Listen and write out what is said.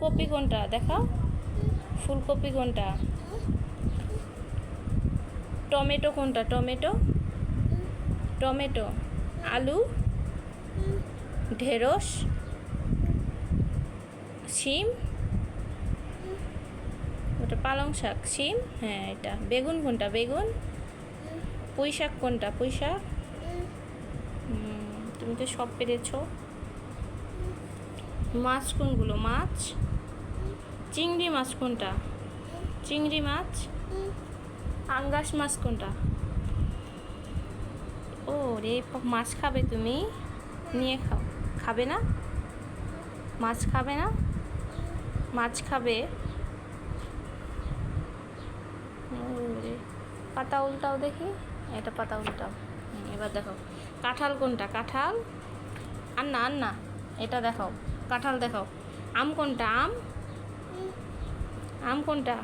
ফুলকপি কোনটা দেখাও, ফুলকপি কোনটা? টমেটো কোনটা? Tomato, tomato. আলু, ঢেঁড়স, শিম, ওটা পালং শাক। শিম, হ্যাঁ এটা। বেগুন কোনটা? বেগুন। পুঁই শাক কোনটা? পুঁই শাক। তুমি তো সব পেরেছো। মাছ কোনগুলো? মাছ, চিংড়ি মাছ কোনটা? চিংড়ি মাছ। পাঙ্গাস মাছ কোনটা? ও রে, মাছ খাবে তুমি? নিয়ে খাও। খাবে না? মাছ খাবে না? মাছ খাবে? ও রে, পাতা উল্টাও দেখি। এটা পাতা উল্টাও। এবার দেখো কাঁঠাল কোনটা? কাঁঠাল। আর না, আর না, এটা দেখাও, কাঁঠাল দেখাও। আম কোনটা? আম, আম কোনটা?